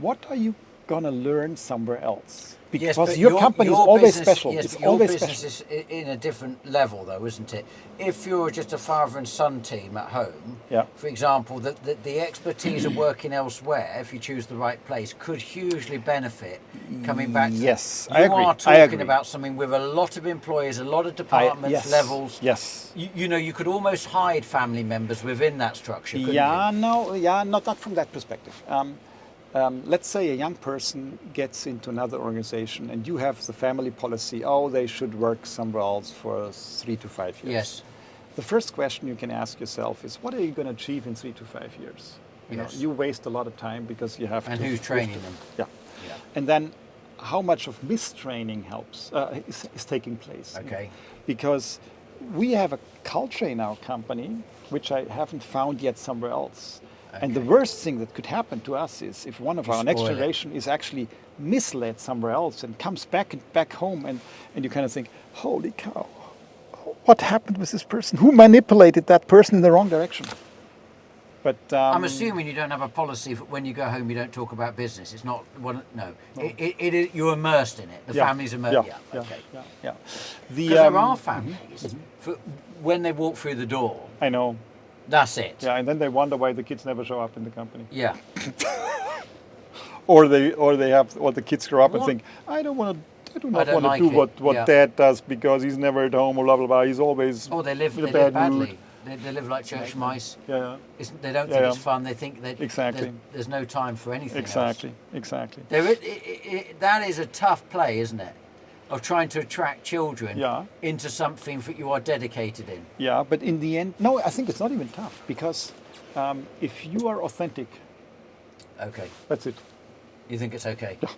D: what are you gonna learn somewhere else? Because
A: but
D: your company is always
A: business,
D: special.
A: Yes,
D: It's
A: but your
D: always
A: business
D: special.
A: is in a different level, though, isn't it? If you're just a father and son team at home,
D: Yeah.
A: for example, the expertise of working elsewhere, if you choose the right place, could hugely benefit coming back to
D: Yes,
A: you
D: I agree.
A: are
D: I
A: talking
D: agree.
A: about something with a lot of employees, a lot of departments,
D: yes,
A: levels.
D: yes.
A: You know, you could almost hide family members within that structure, couldn't
D: Yeah,
A: you?
D: no, yeah, not from that perspective. Let's say a young person gets into another organization and you have the family policy, oh, they should work somewhere else for 3 to 5 years.
A: Yes.
D: The first question you can ask yourself is, what are you going to achieve in 3 to 5 years? You
A: Yes.
D: know, you waste a lot of time because you have
A: And
D: to...
A: who's training them?
D: Yeah.
A: Yeah.
D: And then how much of mistraining helps, is taking place.
A: Okay.
D: Because we have a culture in our company which I haven't found yet somewhere else. And the
A: Okay.
D: worst thing that could happen to us is if one of
A: You
D: our next
A: spoil it.
D: generation is actually misled somewhere else and comes back home and you kind of think, holy cow, what happened with this person? Who manipulated that person in the wrong direction? But
A: I'm assuming you don't have a policy for when you go home you don't talk about business. It's not one. No, you're immersed in it. The family's immersed. Yeah. Okay.
D: Yeah.
A: Because there are families for when they walk through the door.
D: I know.
A: That's it.
D: Yeah, and then they wonder why the kids never show up in the company.
A: Yeah.
D: Or the kids grow up and
A: What?
D: think, I do not
A: don't
D: want to
A: like
D: do
A: it.
D: what
A: Yeah.
D: Dad does because he's never at home, blah blah blah. He's always
A: Or they live
D: in a
A: badly.
D: bad mood.
A: They live like church mice.
D: Yeah,
A: They don't
D: Yeah,
A: think
D: yeah.
A: it's fun. They think that
D: Exactly.
A: there's no time for anything
D: exactly,
A: else.
D: exactly.
A: That is a tough play, isn't it? Of trying to attract children
D: Yeah.
A: into something that you are dedicated in.
D: Yeah, but in the end, no, I think it's not even tough because if you are authentic,
A: Okay.
D: that's it.
A: You think it's okay?
D: Yeah.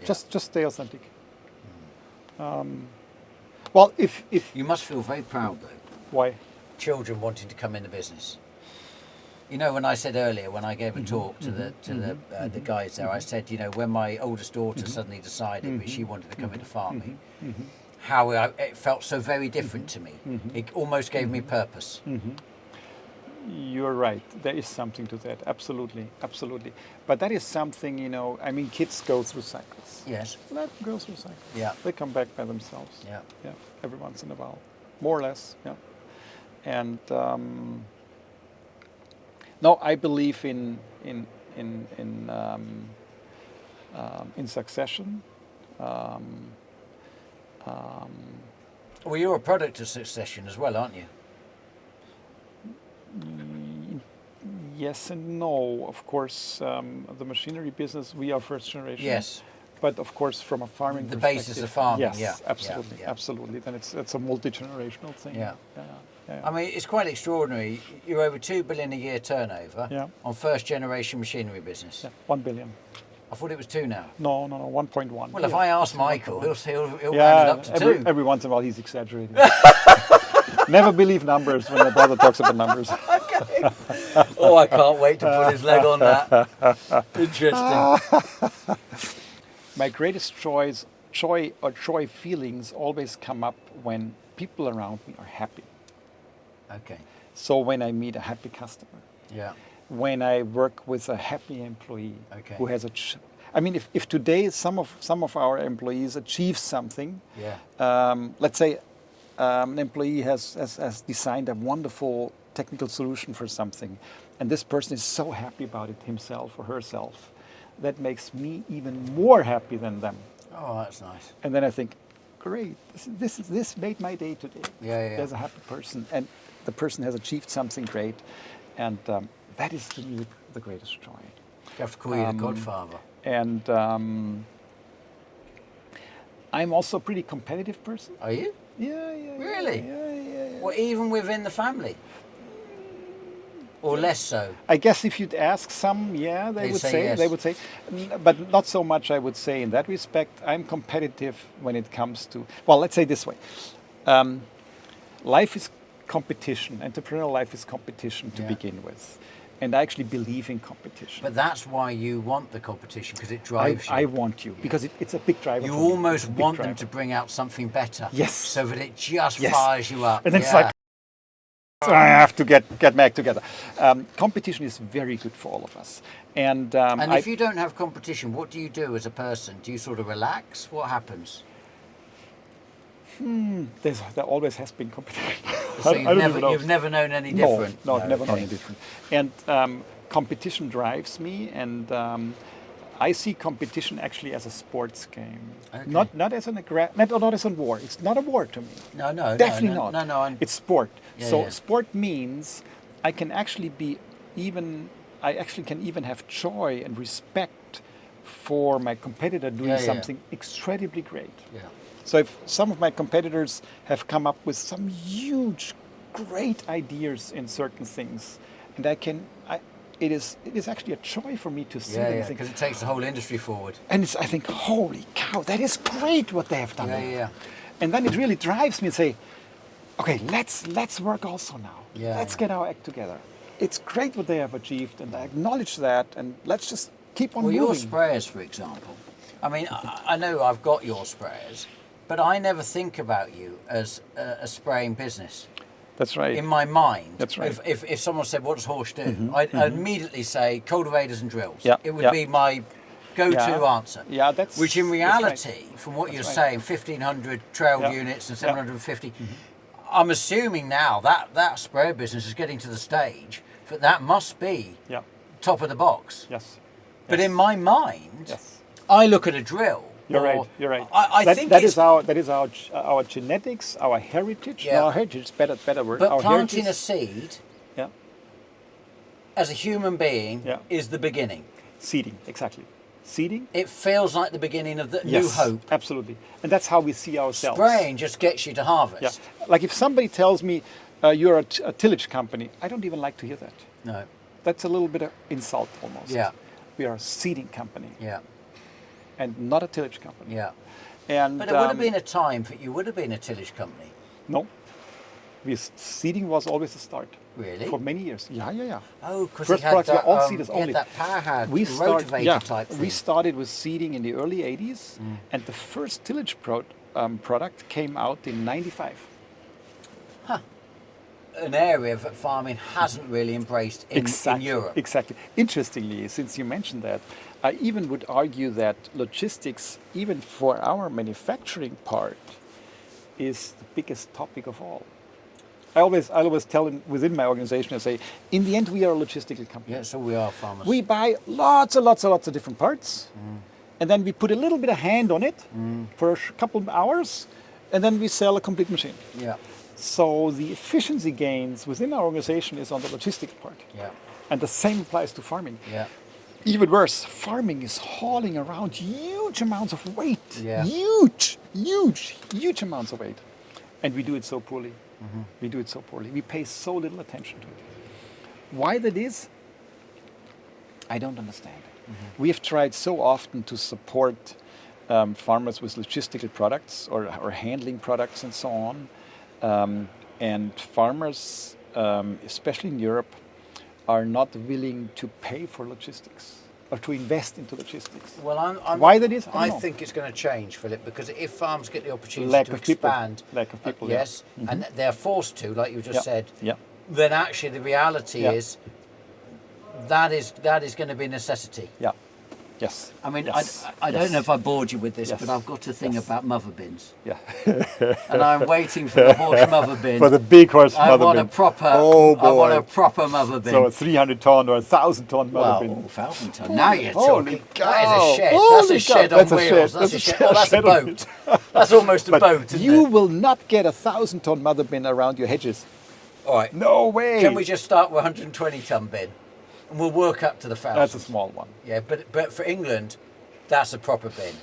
A: Yeah.
D: Just stay authentic. Well, if
A: You must feel very proud, though.
D: why?
A: Children wanting to come in the business. You know, when I said earlier, when I gave a talk to the guys there, I said, you know, when my oldest daughter suddenly decided that she wanted to come into farming, how it felt so very different to me. It almost gave me purpose.
D: You're right. There is something to that. Absolutely, absolutely. But that is something, you know. I mean, kids go through cycles.
A: Yes.
D: Let them go through cycles.
A: Yeah.
D: They come back by themselves.
A: Yeah.
D: Yeah. Every once in a while, more or less. Yeah. And no, I believe in succession.
A: Well, you're a product of succession as well, aren't you?
D: Yes and no. Of course, the machinery business, we are first generation.
A: Yes.
D: But of course, from a farming
A: The
D: perspective,
A: basis of farming,
D: yes,
A: yeah.
D: absolutely,
A: Yeah.
D: absolutely. Then it's a multi-generational thing.
A: Yeah.
D: Yeah.
A: I mean, it's quite extraordinary. You're over 2 billion a year turnover
D: Yeah.
A: on first generation machinery business.
D: Yeah, 1 billion.
A: I thought it was 2 now.
D: No, 1.1.
A: Well, if I ask Michael, he'll round it
D: yeah,
A: up to 2.
D: every once in a while he's exaggerating. Never believe numbers when my brother talks about numbers.
A: Oh, I can't wait to put his leg on that. Interesting.
D: My greatest joy feelings always come up when people around me are happy.
A: Okay.
D: So when I meet a happy customer,
A: Yeah.
D: when I work with a happy employee
A: Okay.
D: who has I mean, if today some of our employees achieve something,
A: Yeah.
D: let's say an employee has designed a wonderful technical solution for something, and this person is so happy about it himself or herself, that makes me even more happy than them.
A: Oh, that's nice.
D: And then I think, great, this made my day today.
A: Yeah.
D: There's a happy person, and the person has achieved something great, and that is to me the greatest joy.
A: You have to call you the godfather.
D: And I'm also a pretty competitive person.
A: Are you?
D: Yeah.
A: Really?
D: Yeah.
A: Well, even within the family? Or less so?
D: I guess if you'd ask some, yeah,
A: They'd
D: would
A: say
D: say,
A: yes.
D: they would say, but not so much. I would say in that respect, I'm competitive when it comes to. Well, let's say this way: life is competition. Entrepreneurial life is competition to
A: Yeah.
D: begin with. And I actually believe in competition.
A: But that's why you want the competition, because it drives you.
D: I want you, because it's a big driver.
A: You
D: for me.
A: almost
D: It's a big
A: want them
D: driver.
A: to bring out something better.
D: Yes.
A: So that it just
D: Yes.
A: fires you up.
D: And then it's
A: Yeah.
D: like, I have to get back together. Competition is very good for all of us. And
A: And if you don't have competition, what do you do as a person? Do you sort of relax? What happens?
D: there always has been competition.
A: So
D: I don't even know.
A: you've never known any
D: No,
A: different?
D: no, I've never known
A: okay.
D: any different. And competition drives me, and I see competition actually as a sports game,
A: Okay.
D: not as not as a war. It's not a war to me.
A: No, no,
D: Definitely
A: no,
D: not.
A: No,
D: It's sport.
A: Yeah,
D: So
A: yeah.
D: sport means I can actually I actually can even have joy and respect for my competitor doing
A: Yeah, yeah.
D: something incredibly great.
A: Yeah.
D: So if some of my competitors have come up with some huge, great ideas in certain things, and it is actually a joy for me to see them.
A: Yeah,
D: Think,
A: because it takes the whole industry forward.
D: and I think, holy cow, that is great what they have done.
A: Yeah, yeah.
D: And then it really drives me to say, okay, let's work also now.
A: Yeah,
D: Let's
A: yeah.
D: get our act together. It's great what they have achieved, and I acknowledge that, and let's just keep on
A: Well,
D: moving.
A: your sprayers, for example. I mean, I know I've got your sprayers, but I never think about you as a spraying business.
D: That's right.
A: In my mind,
D: That's right.
A: if someone said, what does Horsch do? I'd immediately say cultivators and drills.
D: Yeah,
A: It would
D: yeah.
A: be my go-to
D: Yeah.
A: answer.
D: Yeah, that's
A: Which in
D: that's
A: reality,
D: right.
A: from what
D: That's
A: you're
D: right.
A: saying, 1,500 trailed
D: Yeah.
A: units and
D: Yeah.
A: 750, I'm assuming now that sprayer business is getting to the stage that must be
D: Yeah.
A: top of the box.
D: Yes.
A: But
D: Yes.
A: in my mind,
D: Yes.
A: I look at a drill.
D: You're
A: or-
D: right. You're right.
A: I
D: that,
A: think
D: that
A: it's,
D: is our genetics, our heritage.
A: Yeah.
D: No, our heritage is better word.
A: but
D: our
A: planting a
D: heritage,
A: seed
D: yeah,
A: as a human being
D: Yeah.
A: is the beginning.
D: seeding, exactly. Seeding.
A: It feels like the beginning of the
D: Yes,
A: new hope.
D: absolutely. And that's how we see ourselves.
A: Spraying just gets you to harvest.
D: Yeah. Like if somebody tells me you're a tillage company, I don't even like to hear that.
A: No.
D: That's a little bit of insult almost.
A: Yeah.
D: We are a seeding company
A: Yeah.
D: and not a tillage company.
A: Yeah.
D: And
A: But there would have been a time that you would have been a tillage company.
D: no. Seeding was always the start.
A: Really?
D: For many years. Yeah.
A: Oh, because
D: First
A: he had
D: products were
A: that,
D: all seeders
A: he had
D: only.
A: that powerhead
D: started,
A: rotivator type thing.
D: we started with seeding in the early 80s, and the first tillage product came out in 95.
A: An area that farming hasn't really embraced in Europe.
D: Exactly. Interestingly, since you mentioned that, I even would argue that logistics, even for our manufacturing part, is the biggest topic of all. I always tell within my organization, I say, in the end, we are a logistical company.
A: Yeah, so we are farmers.
D: We buy lots and lots of different parts, and then we put a little bit of hand on it for a couple of hours, and then we sell a complete machine.
A: Yeah.
D: So the efficiency gains within our organization is on the logistics part.
A: Yeah.
D: And the same applies to farming.
A: Yeah.
D: Even worse, farming is hauling around huge amounts of weight.
A: Yeah.
D: Huge amounts of weight. And we do it so poorly. We do it so poorly. We pay so little attention to it. Why that is, I don't understand. We have tried so often to support farmers with logistical products or handling products and so on. And farmers, especially in Europe, are not willing to pay for logistics or to invest into logistics.
A: Well,
D: Why that is, I
A: I
D: don't know.
A: think it's going to change, Philip, because if farms get the opportunity
D: Lack
A: to
D: of people.
A: expand,
D: Lack of people, yeah.
A: yes, and they're forced to, like you just
D: Yeah.
A: said,
D: Yeah.
A: then actually the reality
D: Yeah.
A: is that is going to be a necessity.
D: Yeah. Yes.
A: I mean,
D: Yes.
A: I don't know if I bored you with this,
D: Yes.
A: but I've got a thing
D: Yes.
A: about mother bins,
D: Yeah.
A: and I'm waiting for the Horsch mother bin.
D: For the big horse
A: I
D: mother
A: want
D: bin.
A: a proper.
D: Oh
A: I want a
D: boy.
A: proper mother bin.
D: So a 300 ton or a 1,000 ton mother
A: Well,
D: bin.
A: 1,000 ton. Now you're
D: Holy
A: talking.
D: cow.
A: That is a shed.
D: Holy
A: That's a
D: cow.
A: shed on
D: That's a
A: wheels.
D: shed.
A: That's a
D: That's a
A: shed.
D: shed.
A: Oh, that's a
D: Shed on
A: boat. That's almost a
D: But
A: boat, isn't
D: you
A: it?
D: will not get a 1,000 ton mother bin around your hedges.
A: All right.
D: No way.
A: Can we just start with 120 ton bin, and we'll work up to the 1,000?
D: That's a small one.
A: Yeah, but for England, that's a proper bin.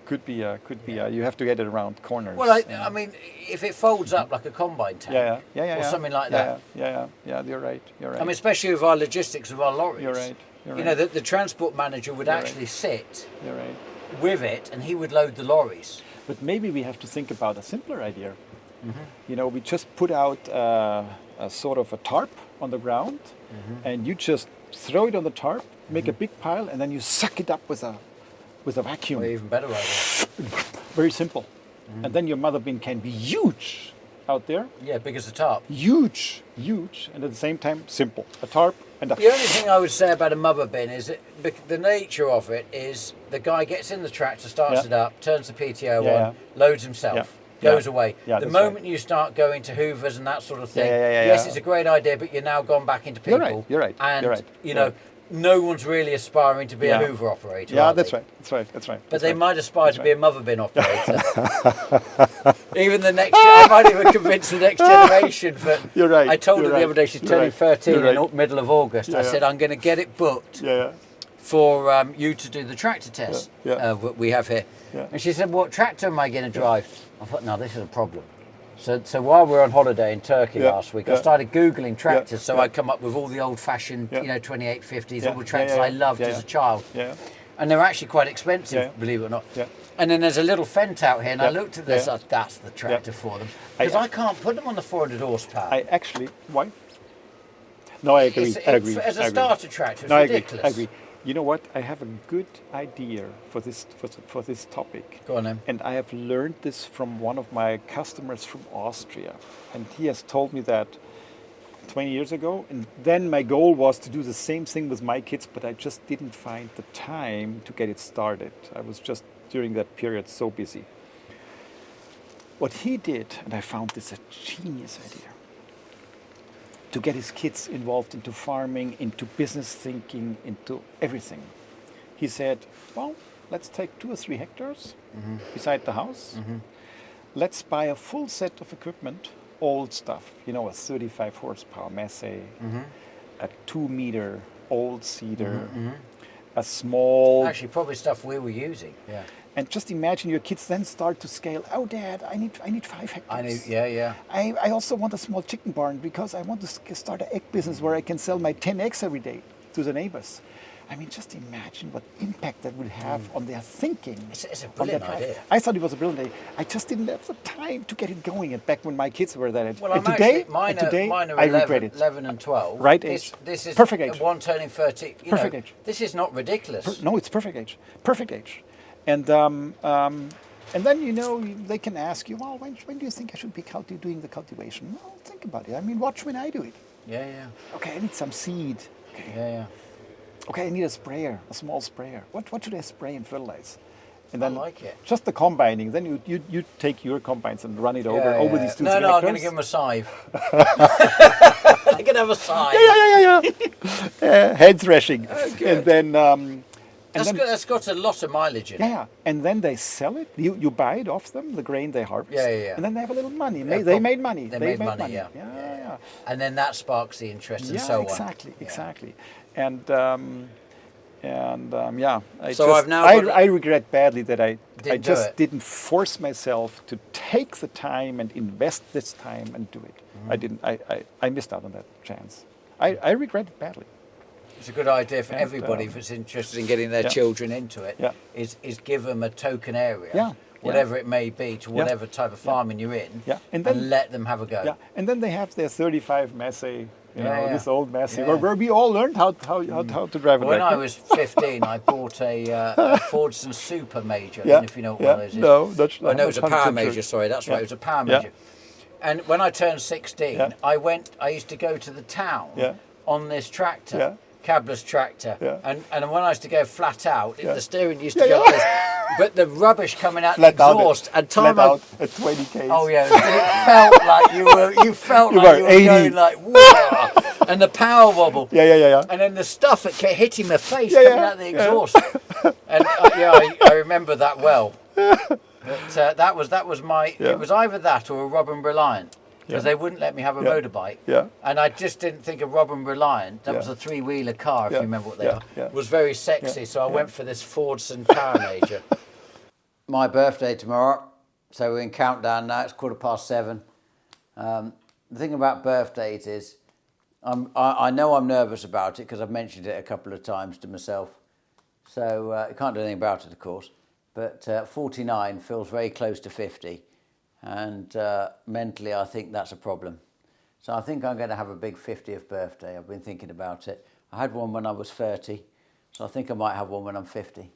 D: Could be. You have to get it around corners.
A: Well, I mean, if it folds up like a combine tank,
D: yeah.
A: or something like that.
D: Yeah. You're right.
A: I mean, especially with our logistics of our lorries.
D: You're right.
A: You know, the transport manager would actually sit
D: You're right.
A: with it, and he would load the lorries.
D: But maybe we have to think about a simpler idea. You know, we just put out a sort of a tarp on the ground, and you just throw it on the tarp, make a big pile, and then you suck it up with a vacuum.
A: Or even better idea.
D: Very simple. And then your mother bin can be huge out there.
A: Yeah, big as a tarp.
D: Huge, and at the same time simple. A tarp and a...
A: The only thing I would say about a mother bin is that the nature of it is the guy gets in the tractor, starts it up, turns the PTO on, loads himself, goes away.
D: Yeah,
A: the moment you start going to hoovers and that sort of thing, yes, it's a great idea, but you're now gone back into people.
D: You're right.
A: And, you know, no one's really aspiring to be a hoover operator.
D: Yeah, that's right.
A: But they might aspire to be a mother bin operator. Even the next, I might even convince the next generation. But
D: you're right.
A: I told her the other day she's turning 13 in the middle of August.
D: Yeah,
A: I said I'm going to get it booked for you to do the tractor test we have here. Yeah. And she said, "What tractor am I going to drive?" I thought, "No, this is a problem." So while we were on holiday in Turkey last week, I started Googling tractors, so I'd come up with all the old-fashioned, 2850s, all the tractors I loved as a child. Yeah. And they're actually quite expensive, believe it or not. Yeah. And then there's a little Fendt out here, and I looked at this, that's the tractor for them. Because I can't put them on the 400 horsepower.
D: Why? No, I agree.
A: As a starter tractor, it's ridiculous.
D: I agree. You know what? I have a good idea for this topic.
A: Go on then.
D: And I have learned this from one of my customers from Austria. And he has told me that 20 years ago. And then my goal was to do the same thing with my kids, but I just didn't find the time to get it started. I was just, during that period, so busy. What he did, and I found this a genius idea, to get his kids involved into farming, into business thinking, into everything. He said, well, let's take 2 or 3 hectares beside the house. Let's buy a full set of equipment, old stuff, you know, a 35 horsepower Massey, a 2-meter old seeder, a small...
A: Actually, probably stuff we were using,
D: And just imagine your kids then start to scale. Oh, Dad, I need 5 hectares. I also want a small chicken barn because I want to start an egg business where I can sell my 10 eggs every day to the neighbors. I mean, just imagine what impact that would have on their thinking.
A: It's a brilliant idea.
D: I thought it was a brilliant idea. I just didn't have the time to get it going. And back when my kids were that age.
A: Well,
D: and today,
A: mine are
D: I regret it.
A: 11 and 12.
D: Right age.
A: This is
D: perfect age.
A: One turning 13.
D: Perfect age.
A: This is not ridiculous.
D: No, it's perfect age. Perfect age. And then, you know, they can ask you, well, when do you think I should be doing the cultivation? Well, think about it. I mean, watch when I do it. Okay, I need some seed. Okay. Okay, I need a sprayer, a small sprayer. What should I spray and fertilize? And then
A: I like it.
D: Just the combining. Then you take your combines and run it over these 2
A: No, I'm going to give them a scythe. They can have a scythe.
D: Head thrashing.
A: Oh, good.
D: And then...
A: That's got a lot of mileage in it.
D: Yeah, and then they sell it. You buy it off them, the grain they harvest. And then they have a little money. They made money.
A: They made money. Yeah. And then that sparks the interest and so on.
D: Exactly. And I regret badly that I just didn't force myself to take the time and invest this time and do it. I missed out on that chance. I regret it badly.
A: It's a good idea for everybody if it's interested in getting their children into it. Is give them a token area, whatever it may be, to whatever type of farming you're in, and let them have a go.
D: And then they have their 35 Massey, this old Massey, where we all learned how to drive a
A: When I was 15, I bought a Fordson Super Major. I don't know if you know what one of those is.
D: No, that's not.
A: I know it was a Power Major. Sorry, that's right. It was a Power Major. And when I turned 16, I used to go to the town on this tractor. Cabless tractor, and when I used to go flat out, the steering used to go like this, but the rubbish coming out the exhaust and time
D: out at 20 k's.
A: Oh yeah, it felt like you were
D: 80.
A: going like whoa, and the power wobble. And then the stuff that kept hitting my face coming out the exhaust, and I remember that well. But that was my. It was either that or a Robin Reliant. Because they wouldn't let me have a motorbike. And I just didn't think a Robin Reliant, that was a 3-wheeler car, if you remember what they are, was very sexy. So I went for this Fordson Power Major. My birthday tomorrow, so we're in countdown now, it's 7:15. The thing about birthdays is, I know I'm nervous about it because I've mentioned it a couple of times to myself. So I can't do anything about it, of course. But 49 feels very close to 50. and mentally I think that's a problem. So I think I'm going to have a big 50th birthday. I've been thinking about it. I had one when I was 30, so I think I might have one when I'm 50.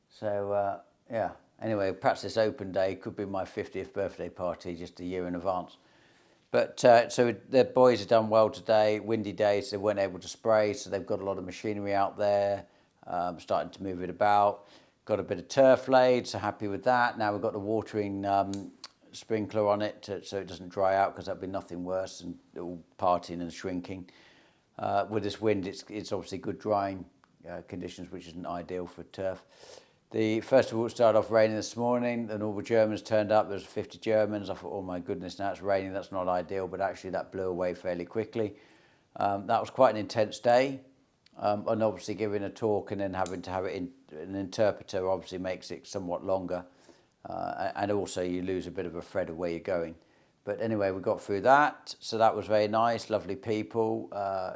A: So yeah, anyway, perhaps this open day could be my 50th birthday party just a year in advance. But so the boys have done well today. Windy day, so they weren't able to spray, so they've got a lot of machinery out there, starting to move it about. Got a bit of turf laid, so happy with that. Now we've got the watering sprinkler on it so it doesn't dry out, because that'd be nothing worse than all parting and shrinking. With this wind, it's obviously good drying conditions, which isn't ideal for turf. The first of all, it started off raining this morning, and all the Germans turned up. There was 50 Germans. I thought, oh my goodness, now it's raining, that's not ideal, but actually that blew away fairly quickly. That was quite an intense day, and obviously giving a talk and then having to have it in an interpreter obviously makes it somewhat longer, and also you lose a bit of a thread of where you're going. But anyway, we got through that, so that was very nice. Lovely people,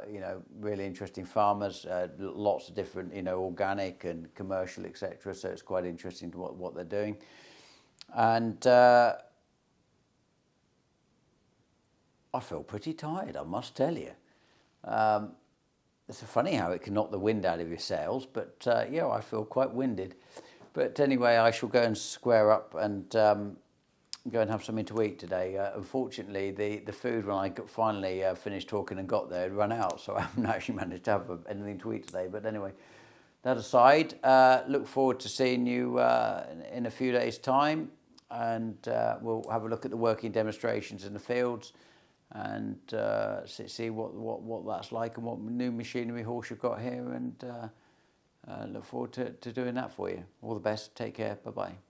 A: you know, really interesting farmers, lots of different, you know, organic and commercial, etc. So it's quite interesting to what they're doing. And I feel pretty tired, I must tell you. It's funny how it can knock the wind out of your sails, but yeah, I feel quite winded. But anyway, I shall go and square up and go and have something to eat today. Unfortunately, the food, when I finally finished talking and got there, had run out, so I haven't actually managed to have anything to eat today. But anyway, that aside, look forward to seeing you in a few days' time, and we'll have a look at the working demonstrations in the fields and see what that's like and what new machinery HORSCH have got here, and look forward to doing that for you. All the best. Take care. Bye-bye.